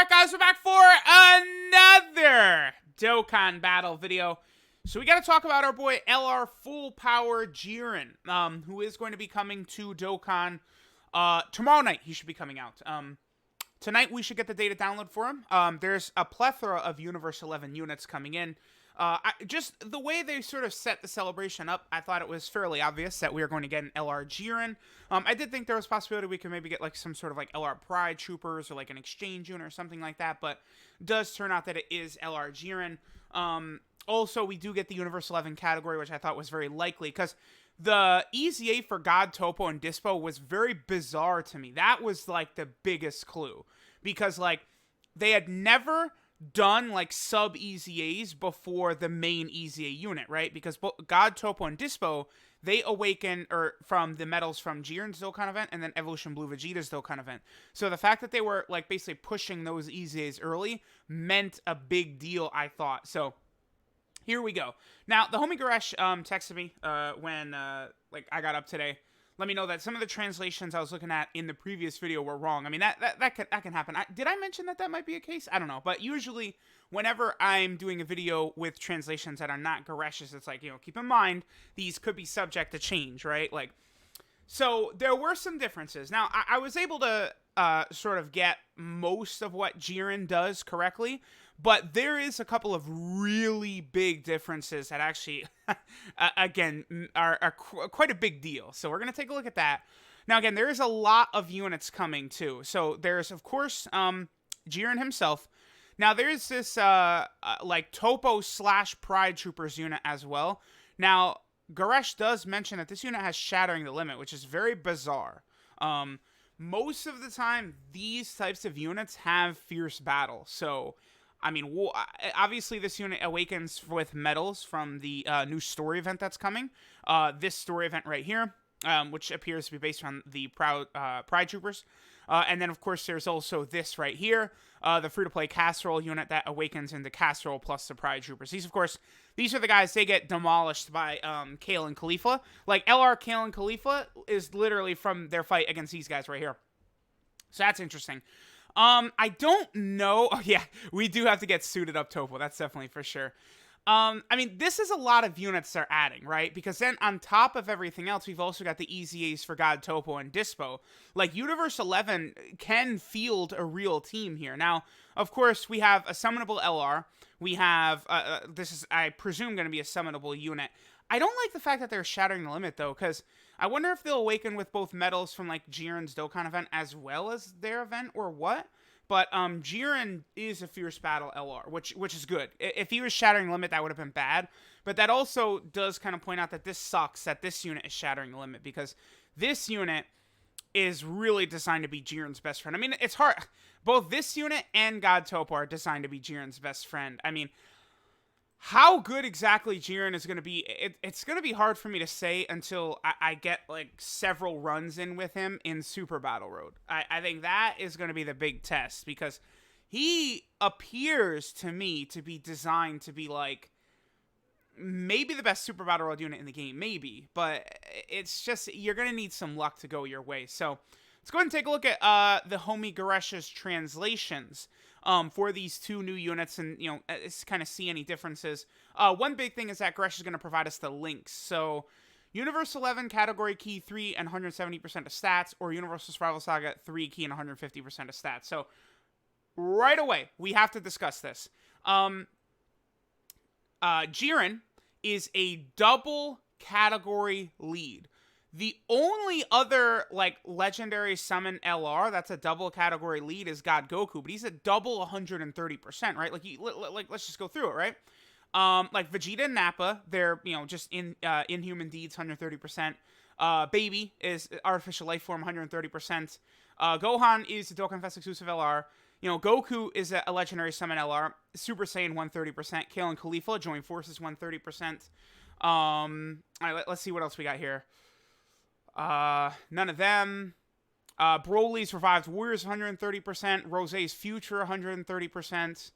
Alright guys, we're back for another Dokkan battle video. So we got to talk about our boy LR Full Power JIREN, who is going to be coming to Dokkan tomorrow night. He should be coming out. Tonight we should get the data download for him. There's a plethora of Universe 11 units coming in. Just the way they sort of set the celebration up, I thought it was fairly obvious that we were going to get an LR JIREN. I did think there was a possibility we could maybe get like some sort of like LR Pride Troopers or like an exchange unit or something like that, but it does turn out that it is LR JIREN. Also, we do get the Universe 11 category, which I thought was very likely, because the EZA for God, Topo, and Dispo was very bizarre to me. That was like the biggest clue, because like they had never done like sub EZAs before the main EZA unit, right? Because God, Topo, and Dispo, they awaken from the medals from JIREN's Dokkan event and then Evolution Blue Vegeta's Dokkan event. So the fact that they were like basically pushing those EZAs early meant a big deal, I thought. So here we go. Now, the homie Goresh texted me when like I got up today. Let me know that some of the translations I was looking at in the previous video were wrong. I mean, that can happen. Did I mention that might be a case? I don't know. But usually, whenever I'm doing a video with translations that are not Goresh's, it's like, keep in mind, these could be subject to change, right? Like, so there were some differences. Now, I was able to sort of get most of what JIREN does correctly, but there is a couple of really big differences that actually, again, are quite a big deal. So we're going to take a look at that. Now, again, there is a lot of units coming, too. So there's, of course, JIREN himself. Now, there's this, like, Topo / Pride Troopers unit as well. Now, Goresh does mention that this unit has Shattering the Limit, which is very bizarre. Most of the time, these types of units have Fierce Battle. So, I mean, obviously this unit awakens with medals from the new story event that's coming. This story event right here, which appears to be based on the Pride Troopers. And then, of course, there's also this right here, the free-to-play Casserole unit that awakens into Casserole plus the Pride Troopers. These are the guys, they get demolished by Kale and Khalifa. Like, LR Kale and Khalifa is literally from their fight against these guys right here. So that's interesting. I don't know. Oh, yeah, we do have to get suited up Topo. That's definitely for sure. I mean, this is a lot of units they're adding, right? Because then on top of everything else, we've also got the EZAs for God, Topo, and Dispo. Like, Universe 11 can field a real team here. Now, of course, we have a summonable LR. We have, this is, I presume, going to be a summonable unit. I don't like the fact that they're Shattering the Limit, though, because I wonder if they'll awaken with both medals from, like, JIREN's Dokkan event as well as their event, or what? But JIREN is a Fierce Battle LR, which is good. If he was Shattering the Limit, that would have been bad. But that also does kind of point out that this sucks, that this unit is Shattering the Limit, because this unit is really designed to be JIREN's best friend. I mean, it's hard. Both this unit and God Topo are designed to be JIREN's best friend. I mean, how good exactly JIREN is going to be, it's going to be hard for me to say until I get, like, several runs in with him in Super Battle Road. I think that is going to be the big test, because he appears to me to be designed to be, like, maybe the best Super Battle Road unit in the game. Maybe. But it's just, you're going to need some luck to go your way. So let's go ahead and take a look at the homie Goresh's translations for these two new units, and, kind of see any differences. One big thing is that Goresh is going to provide us the links. So, Universe 11 category key 3 and 170% of stats, or Universal Survival Saga 3 key and 150% of stats. So, right away, we have to discuss this. JIREN is a double category lead. The only other, like, legendary summon LR that's a double category lead is God Goku, but he's a double 130%, right? Like, let's just go through it, right? Like, Vegeta and Nappa, they're, just inhuman deeds, 130%. Baby is artificial life form, 130%. Gohan is a Dokkan Fest exclusive LR. Goku is a legendary summon LR. Super Saiyan, 130%. Kale and Khalifa, join forces, 130%. All right, let's see what else we got here. None of them. Broly's Revived Warriors, 130%. Rose's Future, 130%.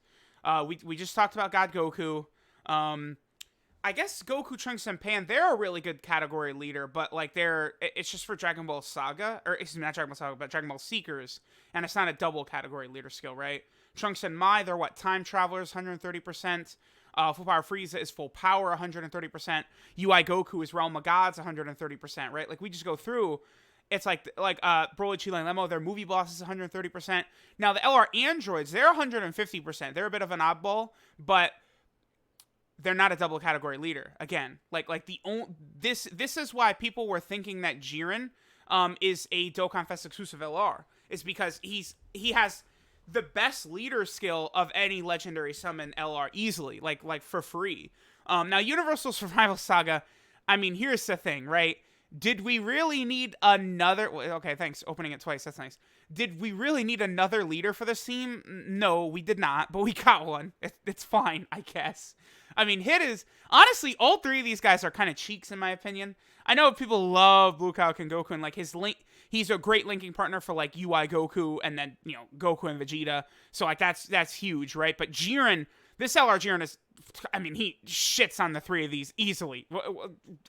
We just talked about God Goku. I I guess Goku, Trunks, and Pan, they're a really good category leader, but like it's just for Dragon Ball Saga, or excuse me, not Dragon Ball Saga, but Dragon Ball Seekers, and it's not a double category leader skill, right? Trunks and Mai, they're what, time travelers, 130%. Full Power Frieza is full power, 130%. UI Goku is Realm of Gods, 130%, right? Like we just go through. It's like Broly, Chile, and Lemo, their movie bosses, 130%. Now the LR androids, they're 150%. They're a bit of an oddball, but they're not a double category leader. Again, this is why people were thinking that Jiren is a Dokkan Fest exclusive LR, is because he has the best leader skill of any legendary summon LR easily, like for free. Now Universal Survival Saga, I mean, here's the thing, right? Did we really need another... Okay, thanks. Opening it twice. That's nice. Did we really need another leader for this team? No, we did not, but we got one. It's fine, I guess. I mean, Hit is... Honestly, all three of these guys are kind of cheeks, in my opinion. I know people love Blue Kaioken Goku, and, like, his link... He's a great linking partner for, like, UI Goku, and then, you know, Goku and Vegeta. So, like, that's huge, right? But Jiren... This LR Jiren is... I mean, he shits on the three of these easily.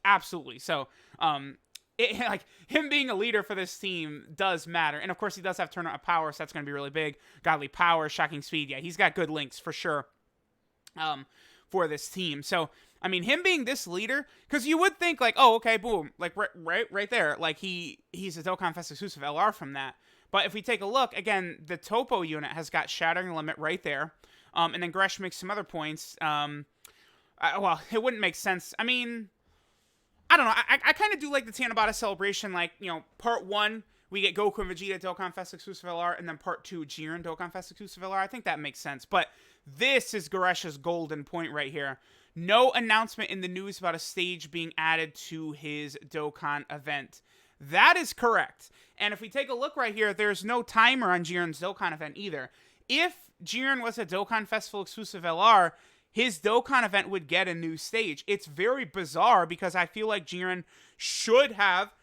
Absolutely. So, like, him being a leader for this team does matter. And, of course, he does have Turn Up Power, so that's going to be really big. Godly Power, Shocking Speed. Yeah, he's got good links for sure for this team. So, I mean, him being this leader, because you would think, like, oh, okay, boom. Like, right there. Like, he's a Dokkan Fest exclusive LR from that. But if we take a look, again, the Topo unit has got Shattering Limit right there. And then Gresh makes some other points. Well, it wouldn't make sense. I mean, I don't know. I kind of do like the Tanabata celebration. Like, you know, part 1, we get Goku and Vegeta Dokkan Fest exclusive LR, and then part 2, Jiren Dokkan Fest exclusive LR. I think that makes sense. But this is Gresh's golden point right here. No announcement in the news about a stage being added to his Dokkan event. That is correct. And if we take a look right here, there's no timer on Jiren's Dokkan event either. If Jiren was a Dokkan Festival exclusive LR, his Dokkan event would get a new stage. It's very bizarre because I feel like Jiren should have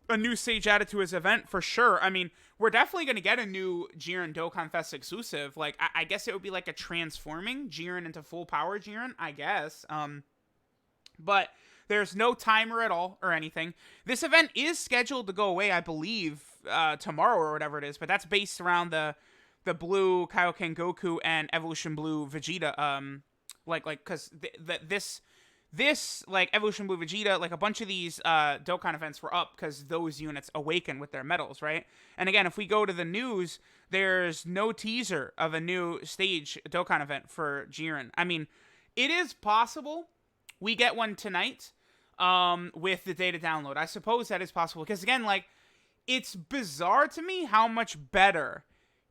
a new stage added to his event for sure. I mean, we're definitely going to get a new Jiren Dokkan Fest exclusive. Like, I guess it would be like a transforming Jiren into full power Jiren, I guess. But there's no timer at all or anything. This event is scheduled to go away, I believe, tomorrow or whatever it is, but that's based around the Blue Kaioken Goku and Evolution Blue Vegeta, because this like Evolution Blue Vegeta, like a bunch of these Dokkan events were up because those units awaken with their medals, right? And again, if we go to the news, there's no teaser of a new stage Dokkan event for Jiren. I mean, it is possible we get one tonight with the data download. I suppose that is possible because, again, like, it's bizarre to me how much better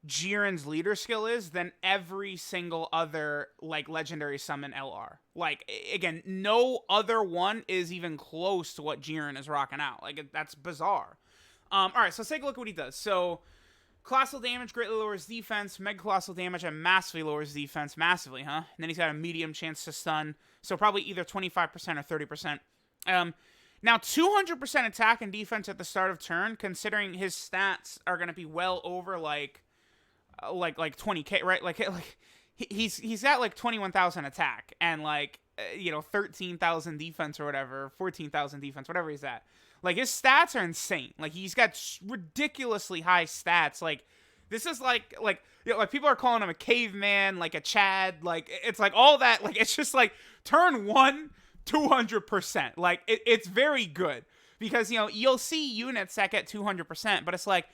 Jiren's leader skill is than every single other, like, legendary summon LR. Like, again, no other one is even close to what Jiren is rocking out. Like, that's bizarre. Alright, so let's take a look at what he does. So, colossal damage greatly lowers defense, mega colossal damage, and massively lowers defense. Massively, huh? And then he's got a medium chance to stun, so probably either 25% or 30%. Now, 200% attack and defense at the start of turn, considering his stats are going to be well over, like 20k, right? Like he's got like 21,000 attack and like 13,000 defense or whatever, 14,000 defense, whatever he's at. Like, his stats are insane. Like, he's got ridiculously high stats. Like, this is like people are calling him a caveman, like a Chad. Like, it's like all that. Like, it's just like turn 1, 200%. Like, it's very good because you'll see units that get 200%, but it's like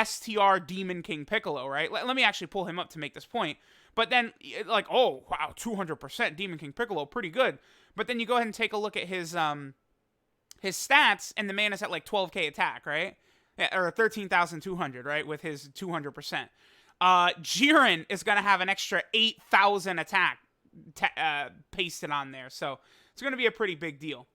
STR Demon King Piccolo, right? Let me actually pull him up to make this point. But then, like, oh, wow, 200% Demon King Piccolo, pretty good. But then you go ahead and take a look at his stats, and the man is at, like, 12k attack, right? Yeah, or 13,200, right, with his 200%. Jiren is going to have an extra 8,000 attack pasted on there, so it's going to be a pretty big deal.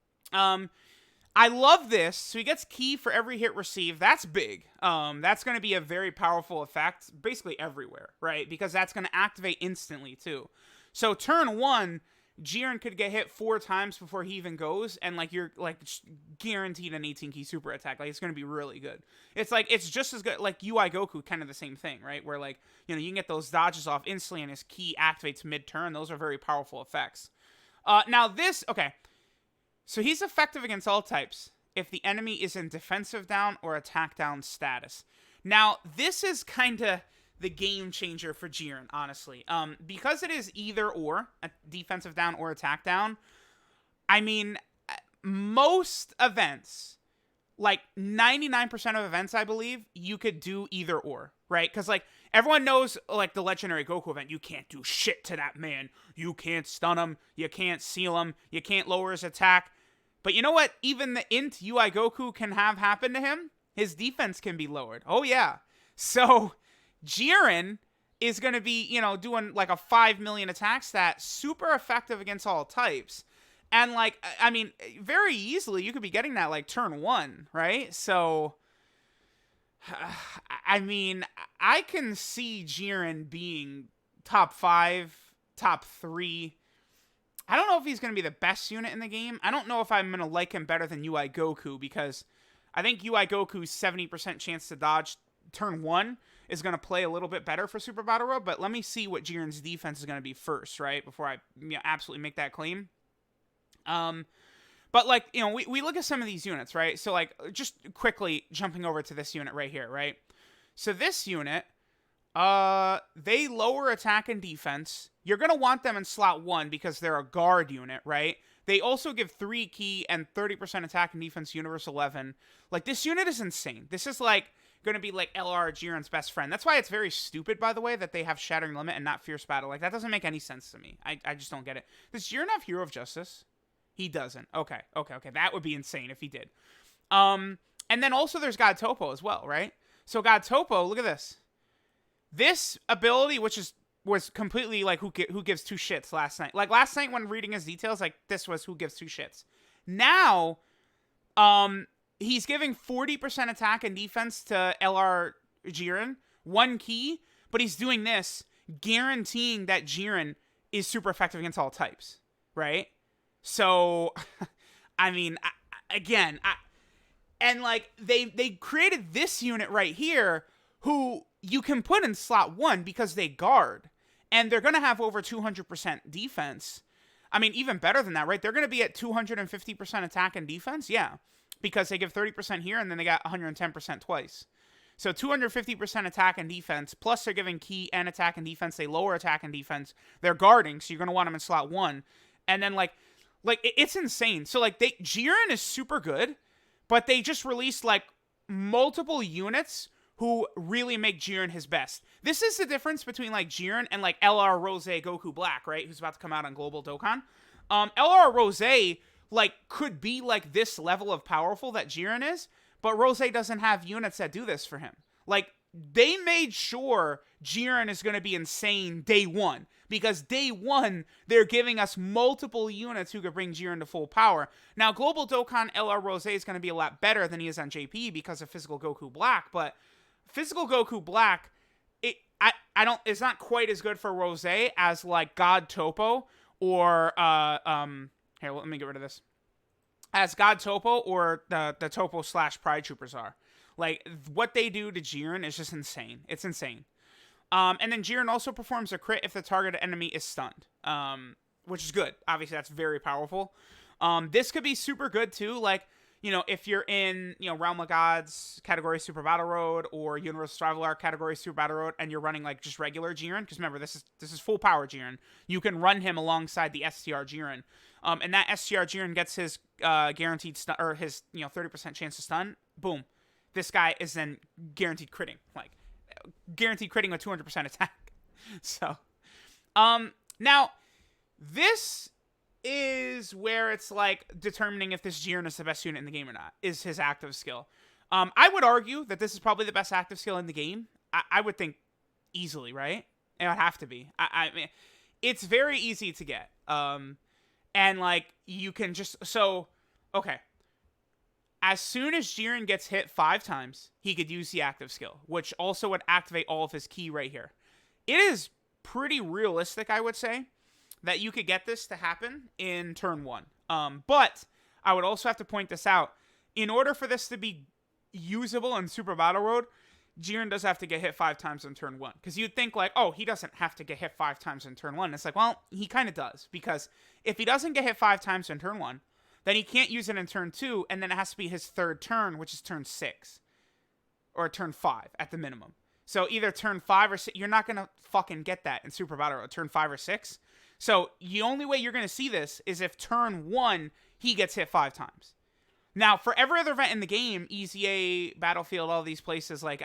I love this. So he gets key for every hit received. That's big. That's going to be a very powerful effect basically everywhere, right? Because that's going to activate instantly too. So turn 1, Jiren could get hit 4 times before he even goes, and like you're like guaranteed an 18 key super attack. Like, it's going to be really good. It's like, it's just as good, like UI Goku, kind of the same thing, right? Where like, you can get those dodges off instantly and his key activates mid-turn. Those are very powerful effects. Now this, okay. So he's effective against all types if the enemy is in defensive down or attack down status. Now, this is kind of the game changer for Jiren, honestly. Because it is either or, a defensive down or attack down, I mean, most events, like 99% of events, I believe, you could do either or, right? Because, like, everyone knows, like, the legendary Goku event, you can't do shit to that man. You can't stun him. You can't seal him. You can't lower his attack. But you know what? Even the int UI Goku can have happen to him. His defense can be lowered. Oh, yeah. So, Jiren is going to be, you know, doing like a 5 million attack stat, super effective against all types. And, like, I mean, very easily, you could be getting that, like, turn 1, right? So, I mean, I can see Jiren being top 5, top 3. I don't know if he's going to be the best unit in the game. I don't know if I'm going to like him better than UI Goku, because I think UI Goku's 70% chance to dodge turn 1 is going to play a little bit better for Super Battle Road, but let me see what Jiren's defense is going to be first, right? Before I absolutely make that claim. But, like, you know, we look at some of these units, right? So, like, just quickly jumping over to this unit right here, right? So this unit, they lower attack and defense. You're going to want them in slot 1 because they're a guard unit, right? They also give 3 key and 30% attack and defense, universe 11. Like, this unit is insane. This is, like, going to be, like, LR Jiren's best friend. That's why it's very stupid, by the way, that they have Shattering Limit and not Fierce Battle. Like, that doesn't make any sense to me. I just don't get it. Does Jiren have Hero of Justice? He doesn't. Okay. That would be insane if he did. And then also there's God Topo as well, right? So God Topo, look at this. This ability, which was completely like who gives two shits last night. Like last night when reading his details, like this was who gives two shits. Now, he's giving 40% attack and defense to LR Jiren, 1 key, but he's doing this, guaranteeing that Jiren is super effective against all types, right? So, I mean, and like they created this unit right here, who you can put in slot 1 because they guard, and they're gonna have over 200% defense. I mean, even better than that, right? They're gonna be at 250% attack and defense, yeah, because they give 30% here, and then they got 110% twice. So 250% attack and defense, plus they're giving key and attack and defense. They lower attack and defense. They're guarding, so you're gonna want them in slot 1, and then like it's insane. So like Jiren is super good, but they just released like multiple units who really make Jiren his best. This is the difference between like Jiren and like LR Rose Goku Black, right? Who's about to come out on Global Dokkan. LR Rose like could be like this level of powerful that Jiren is, but Rose doesn't have units that do this for him. Like they made sure Jiren is going to be insane day 1. Because day 1, they're giving us multiple units who could bring Jiren to full power. Now, Global Dokkan LR Rose is going to be a lot better than he is on JP because of Physical Goku Black. But Physical Goku Black, it's not quite as good for Rose as like God Topo or here, let me get rid of this. As God Topo or the Topo / Pride Troopers are. Like what they do to Jiren is just insane. It's insane. And then Jiren also performs a crit if the targeted enemy is stunned, which is good. Obviously, that's very powerful. This could be super good, too. Like, you know, if you're in, you know, Realm of Gods category Super Battle Road or Universal Survival Arc category Super Battle Road, and you're running, like, just regular Jiren. Because remember, this is full power Jiren. You can run him alongside the STR Jiren. And that STR Jiren gets his guaranteed stun, or his, you know, 30% chance to stun. Boom. This guy is then guaranteed critting. Like, guaranteed critting with 200% attack. So, now, this is where it's like determining if this Jiren is the best unit in the game or not, is his active skill. I would argue that this is probably the best active skill in the game. I would think easily, right? It would have to be. I mean, it's very easy to get. And like, you can just, so, okay. As soon as Jiren gets hit 5 times, he could use the active skill, which also would activate all of his ki right here. It is pretty realistic, I would say, that you could get this to happen in turn 1. But I would also have to point this out. In order for this to be usable in Super Battle Road, Jiren does have to get hit 5 times in turn 1. Because you'd think like, oh, he doesn't have to get hit 5 times in turn 1. It's like, well, he kind of does. Because if he doesn't get hit 5 times in turn 1, then he can't use it in turn 2, and then it has to be his 3rd turn, which is turn 6. Or turn 5 at the minimum. So either turn 5 or 6, you're not going to fucking get that in Super Battle Road, turn 5 or 6. So the only way you're going to see this is if turn 1, he gets hit 5 times. Now, for every other event in the game, EZA, Battlefield, all these places, like,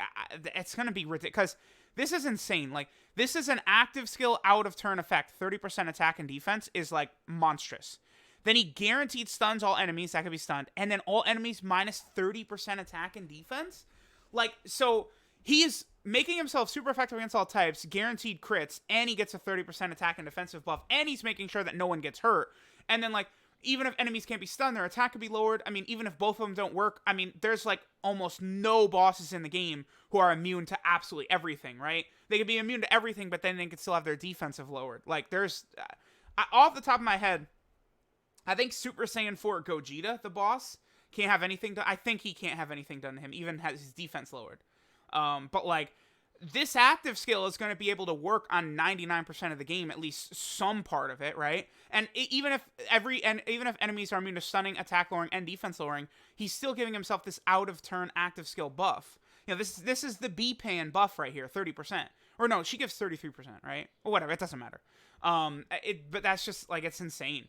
it's going to be ridiculous. Because this is insane. Like, this is an active skill out of turn effect. 30% attack and defense is, like, monstrous. Then he guaranteed stuns all enemies. That could be stunned. And then all enemies minus 30% attack and defense. Like, so he's making himself super effective against all types, guaranteed crits, and he gets a 30% attack and defensive buff, and he's making sure that no one gets hurt. And then, like, even if enemies can't be stunned, their attack could be lowered. I mean, even if both of them don't work, I mean, there's, like, almost no bosses in the game who are immune to absolutely everything, right? They could be immune to everything, but then they could still have their defensive lowered. Like, there's... off the top of my head, I think Super Saiyan 4 Gogeta, the boss, can't have anything done. I think he can't have anything done to him, even has his defense lowered. But, like... this active skill is going to be able to work on 99% of the game, at least some part of it, right? And even if enemies are immune to stunning, attack lowering, and defense lowering, he's still giving himself this out of turn active skill buff. You know, this is the B-Pan buff right here, 30%. Or no, she gives 33%, right? Or whatever, it doesn't matter. But that's just like, it's insane.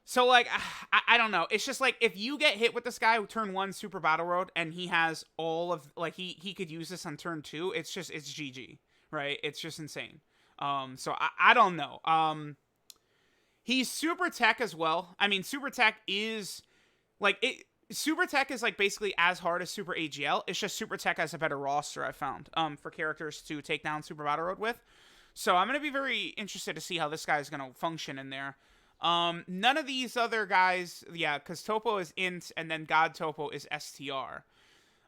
So, like, I don't know. It's just, like, if you get hit with this guy with turn 1 Super Battle Road, and he has all of, like, he could use this on turn 2, it's GG, right? It's just insane. So, I don't know. He's Super Tech as well. I mean, Super Tech is, like, Super Tech is, like, basically as hard as Super AGL. It's just Super Tech has a better roster, I found, for characters to take down Super Battle Road with. So, I'm going to be very interested to see how this guy is going to function in there. None of these other guys, yeah, because Topo is Int, and then God Topo is STR.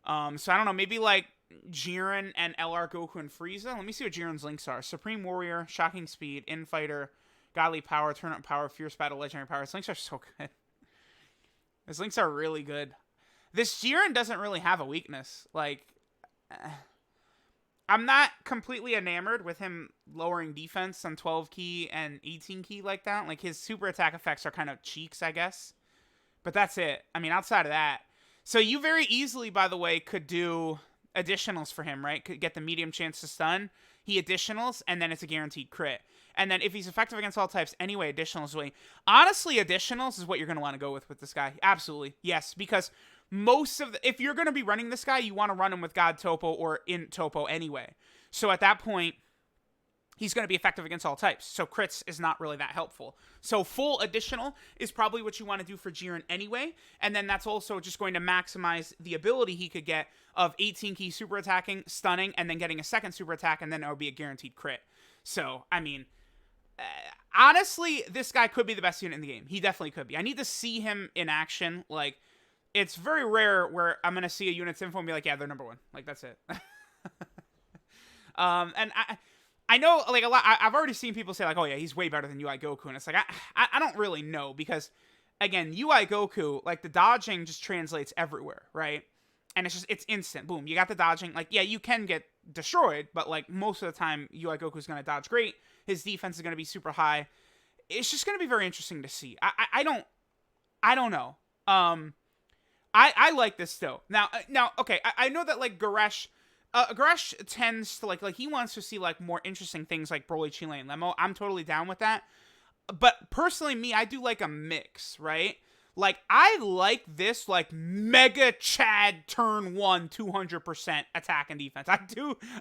So I don't know, maybe like Jiren and LR Goku and Frieza. Let me see what Jiren's links are. Supreme Warrior, Shocking Speed, Infighter, Godly Power, Turn Up Power, Fierce Battle, Legendary Power. His links are so good. His links are really good. This Jiren doesn't really have a weakness. Like, I'm not completely enamored with him lowering defense on 12 key and 18 key like that. Like, his super attack effects are kind of cheeks, I guess. But that's it. I mean, outside of that. So you very easily, by the way, could do additionals for him, right? Could get the medium chance to stun. He additionals, and then it's a guaranteed crit. And then if he's effective against all types anyway, additionals way. Honestly, additionals is what you're going to want to go with this guy. Absolutely. Yes, because most of the, if you're going to be running this guy, you want to run him with God Topo or Int Topo anyway. So at that point, he's going to be effective against all types. So crits is not really that helpful. So full additional is probably what you want to do for Jiren anyway. And then that's also just going to maximize the ability he could get of 18 key super attacking, stunning, and then getting a second super attack, and then it would be a guaranteed crit. So, I mean, honestly, this guy could be the best unit in the game. He definitely could be. I need to see him in action. Like, it's very rare where I'm going to see a unit's info and be like, yeah, they're number 1. Like, that's it. And I know, like, a lot, I've already seen people say, like, oh, yeah, he's way better than UI Goku. And it's like, I don't really know because, again, UI Goku, like, the dodging just translates everywhere, right? And it's instant. Boom, you got the dodging. Like, yeah, you can get destroyed, but, like, most of the time, UI Goku's going to dodge great. His defense is going to be super high. It's just going to be very interesting to see. I don't know. I like this still. Now, okay, I know that, like, Goresh tends to, like, he wants to see, like, more interesting things like Broly, Chile, and Lemo. I'm totally down with that. But, personally, me, I do like a mix, right? Like, I like this, like, Mega Chad turn 1, 200% attack and defense.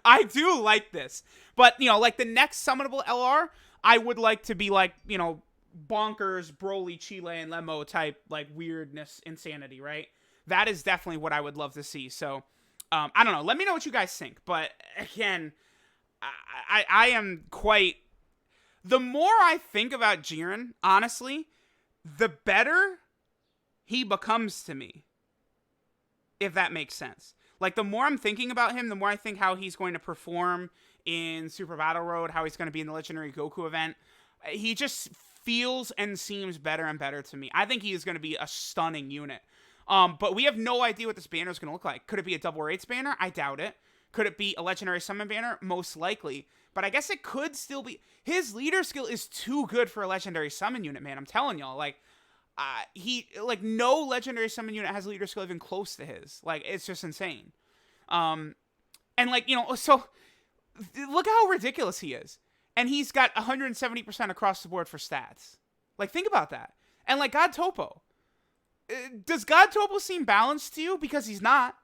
I do like this. But, you know, like, the next summonable LR, I would like to be, like, you know, bonkers, Broly, Chile, and Lemo type, like, weirdness, insanity, right? That is definitely what I would love to see. So, I don't know. Let me know what you guys think. But, again, I am quite... The more I think about Jiren, honestly, the better he becomes to me. If that makes sense. Like, the more I'm thinking about him, the more I think how he's going to perform in Super Battle Road, how he's going to be in the Legendary Goku event. He just feels and seems better and better to me. I think he is going to be a stunning unit. But we have no idea what this banner is going to look like. Could it be a double rates banner? I doubt it. Could it be a legendary summon banner? Most likely. But I guess it could still be. His leader skill is too good for a legendary summon unit, man. I'm telling y'all. Like, no legendary summon unit has leader skill even close to his. Like, it's just insane. And like, so look how ridiculous he is. And he's got 170% across the board for stats. Like, think about that. And like, God Topo. Does God Topo seem balanced to you? Because he's not.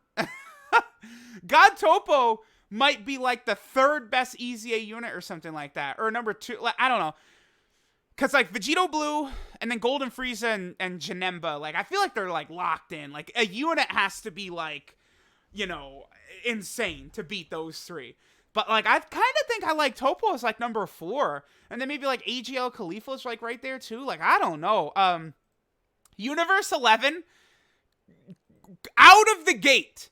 God Topo might be like the third best EZA unit or something like that. Or number 2. Like, I don't know. Because like Vegito Blue and then Golden Frieza and Janemba, like I feel like they're like locked in. Like a unit has to be like, insane to beat those 3. But like I kind of think I like Topo as like number 4. And then maybe like AGL Khalifa is like right there too. Like I don't know. Universe 11, out of the gate.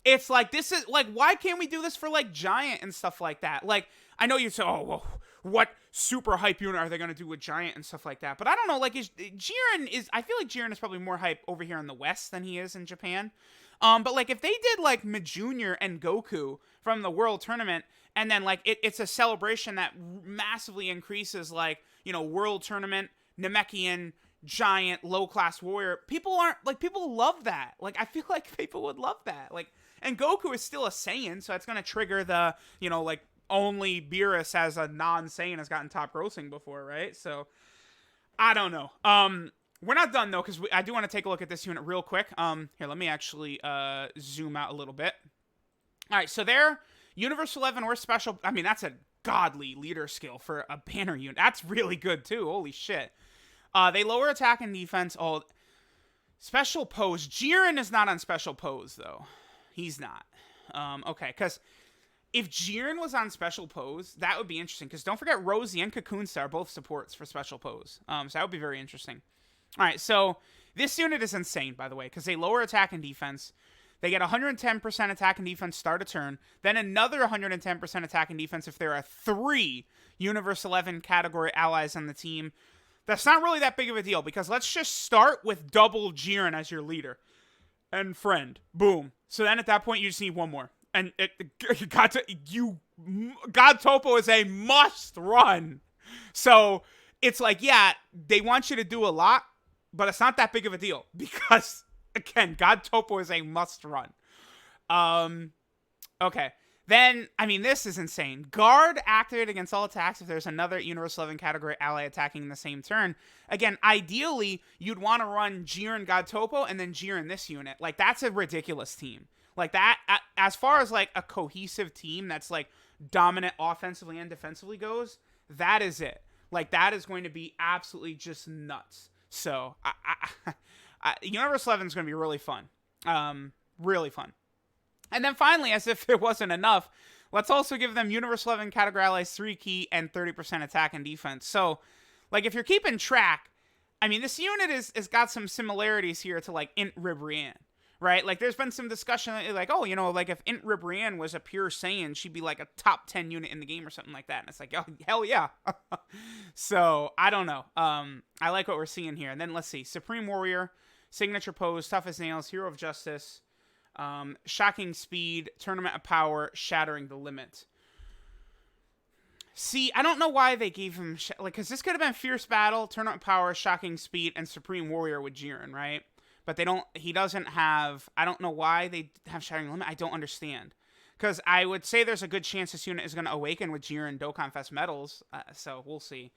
It's like, this is, like, why can't we do this for, like, Giant and stuff like that? Like, I know you'd say, oh, well, what super hype unit are they going to do with Giant and stuff like that? But I don't know, like, I feel like Jiren is probably more hype over here in the West than he is in Japan. But, like, if they did, like, Majunior and Goku from the World Tournament, and then, like, it's a celebration that massively increases, like, World Tournament, Namekian, Giant, low-class warrior, people love that. Like, I feel like people would love that. Like, and Goku is still a Saiyan, so it's going to trigger the, like, only Beerus as a non-Saiyan has gotten top grossing before, right? So, I don't know. We're not done, though, because I do want to take a look at this unit real quick. Here, let me actually zoom out a little bit. All right, so there, Universe 11 or Special, I mean, that's a godly leader skill for a banner unit. That's really good, too. Holy shit. They lower attack and defense. Oh, special pose. Jiren is not on special pose, though. He's not. Okay, because if Jiren was on special pose, that would be interesting. Because don't forget, Rosie and Cocoonsta are both supports for special pose. So that would be very interesting. All right, so this unit is insane, by the way, because they lower attack and defense. They get 110% attack and defense start a turn. Then another 110% attack and defense if there are 3 Universe 11 category allies on the team. That's not really that big of a deal, because let's just start with double Jiren as your leader and friend. Boom. So then at that point, you just need one more. And God Topo is a must run. So it's like, yeah, they want you to do a lot, but it's not that big of a deal, because again, God Topo is a must run. Okay. Then, I mean, this is insane. Guard activated against all attacks if there's another Universe 11 category ally attacking in the same turn. Again, ideally, you'd want to run Jiren God Topo and then Jiren this unit. Like, that's a ridiculous team. Like, that, as far as, like, a cohesive team that's, like, dominant offensively and defensively goes, that is it. Like, that is going to be absolutely just nuts. So, Universe 11 is going to be really fun. Really fun. And then finally, as if it wasn't enough, let's also give them Universe 11 category allies 3 key and 30% attack and defense. So, like, if you're keeping track, I mean, this unit is got some similarities here to, like, Int Ribrianne, right? Like, there's been some discussion, like, oh, like, if Int Ribrianne was a pure Saiyan, she'd be, like, a top 10 unit in the game or something like that. And it's like, oh, hell yeah. So, I don't know. I like what we're seeing here. And then, let's see. Supreme Warrior, Signature Pose, Tough as Nails, Hero of Justice, Shocking Speed, Tournament of Power, Shattering the Limit. See, I don't know why they gave him, because this could have been Fierce Battle, Tournament of Power, Shocking Speed, and Supreme Warrior with Jiren, right? But he doesn't have, I don't know why they have Shattering the Limit. I don't understand. Because I would say there's a good chance this unit is going to awaken with Jiren Dokkan Fest medals, so we'll see.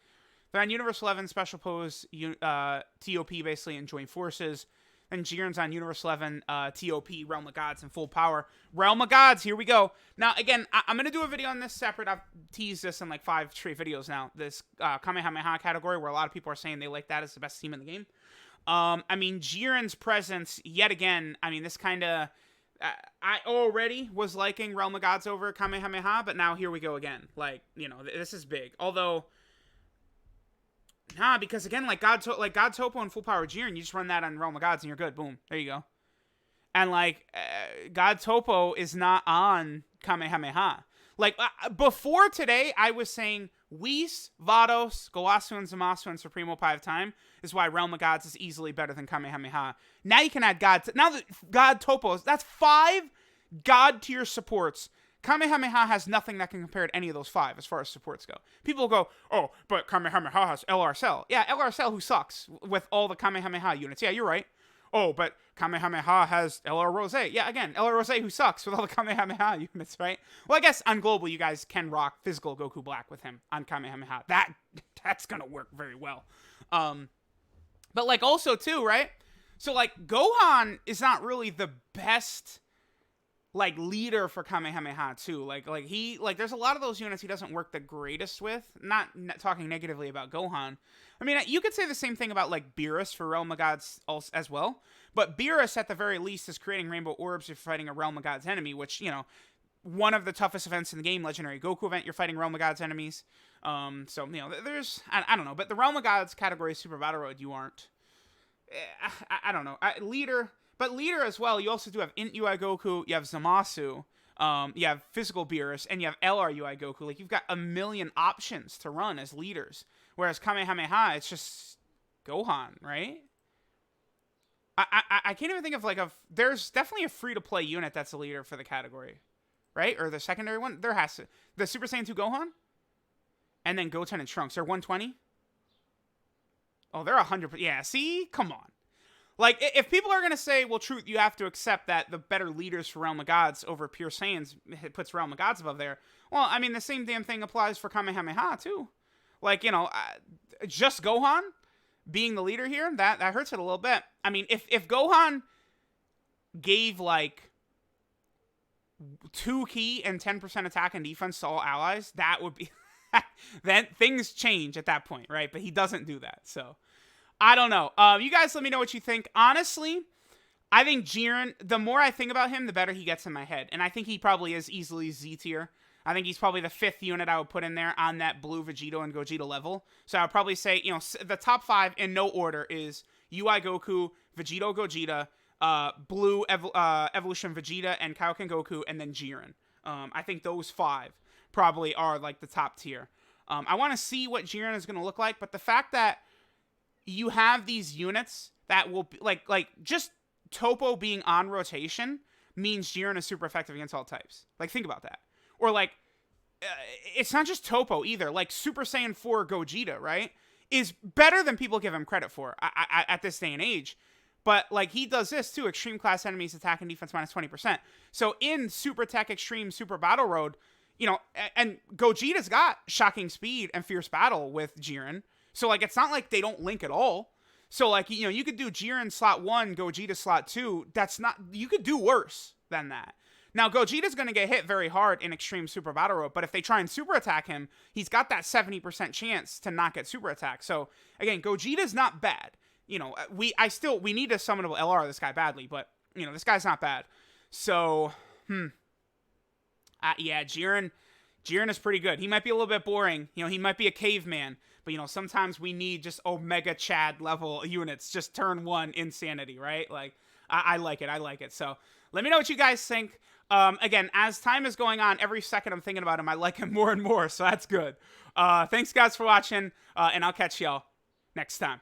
They're on Universe 11, Special Pose, TOP, basically, and Joint Forces. Then Jiren's on Universe 11, TOP, Realm of Gods, and Full Power. Realm of Gods, here we go. Now, again, I'm going to do a video on this separate. I've teased this in like 5 straight videos now. This Kamehameha category, where a lot of people are saying they like that as the best team in the game. I mean, Jiren's presence, yet again, I mean, this kind of... I already was liking Realm of Gods over Kamehameha, but now here we go again. Like, this is big. Although... Nah, because again, like God Topo and Full Power Jiren, you just run that on Realm of Gods and you're good. Boom. There you go. And like, God Topo is not on Kamehameha. Like, before today, I was saying Whis, Vados, Gowasu, and Zamasu, and Supremo 5 time is why Realm of Gods is easily better than Kamehameha. Now you can add God. Now that God Topos, that's 5 God tier supports Kamehameha has nothing that can compare to any of those 5 as far as supports go. People go, oh, but Kamehameha has LR Cell. Yeah, LR Cell who sucks with all the Kamehameha units. Yeah, you're right. Oh, but Kamehameha has LR Rose. Yeah, again, LR Rose who sucks with all the Kamehameha units, right? Well, I guess on Global, you guys can rock physical Goku Black with him on Kamehameha. That's gonna work very well. But, like, also, too, right? So, like, Gohan is not really the best, like, leader for Kamehameha, too. Like, there's a lot of those units he doesn't work the greatest with. Not talking negatively about Gohan. I mean, you could say the same thing about, like, Beerus for Realm of Gods as well. But Beerus, at the very least, is creating Rainbow Orbs if you're fighting a Realm of Gods enemy, which, you know, one of the toughest events in the game, Legendary Goku event, you're fighting Realm of Gods enemies. So, you know, there's, I don't know. But the Realm of Gods category Super Battle Road, you aren't. I don't know. Leader, but leader as well, you also do have Int UI Goku, you have Zamasu, you have Physical Beerus, and you have LR UI Goku. Like, you've got a million options to run as leaders. Whereas Kamehameha, it's just Gohan, right? I can't even think of, like, there's definitely a free-to-play unit that's a leader for the category, right? Or the secondary one? There has to. The Super Saiyan 2 Gohan? And then Goten and Trunks. They're 120? Oh, they're 100%. Yeah, see? Come on. Like, if people are going to say, well, Truth, you have to accept that the better leaders for Realm of Gods over Pure Saiyans puts Realm of Gods above there. Well, I mean, the same damn thing applies for Kamehameha, too. Like, you know, just Gohan being the leader here, that hurts it a little bit. I mean, if Gohan gave, like, 2 key and 10% attack and defense to all allies, that would be... then things change at that point, right? But he doesn't do that, so... I don't know. You guys let me know what you think. Honestly, I think Jiren, the more I think about him, the better he gets in my head. And I think he probably is easily Z tier. I think he's probably the 5th unit I would put in there on that blue Vegito and Gogeta level. So I would probably say, you know, the top 5 in no order is UI Goku, Vegito Gogeta, Blue Evolution Vegeta, and Kaioken Goku, and then Jiren. I think those 5 probably are, like, the top tier. I want to see what Jiren is going to look like, but the fact that you have these units that will be, like just Topo being on rotation means Jiren is super effective against all types. Like, think about that. Or, like, it's not just Topo either. Like, Super Saiyan 4 Gogeta, right, is better than people give him credit for at this day and age. But, like, he does this, too. Extreme class enemies attack and defense minus 20%. So, in Super Tech Extreme Super Battle Road, you know, and Gogeta's got shocking speed and fierce battle with Jiren. So, like, it's not like they don't link at all. So, like, you know, you could do Jiren slot 1, Gogeta slot 2. That's not... You could do worse than that. Now, Gogeta's going to get hit very hard in Extreme Super Battle Road, but if they try and super attack him, he's got that 70% chance to not get super attacked. So, again, Gogeta's not bad. You know, we need a summonable LR this guy badly, but, you know, this guy's not bad. So, yeah, Jiren is pretty good. He might be a little bit boring. You know, he might be a caveman. But, you know, sometimes we need just Omega Chad level units. Just turn 1 insanity, right? Like, I like it. I like it. So, let me know what you guys think. Again, as time is going on, every second I'm thinking about him, I like him more and more. So, that's good. Thanks, guys, for watching. And I'll catch y'all next time.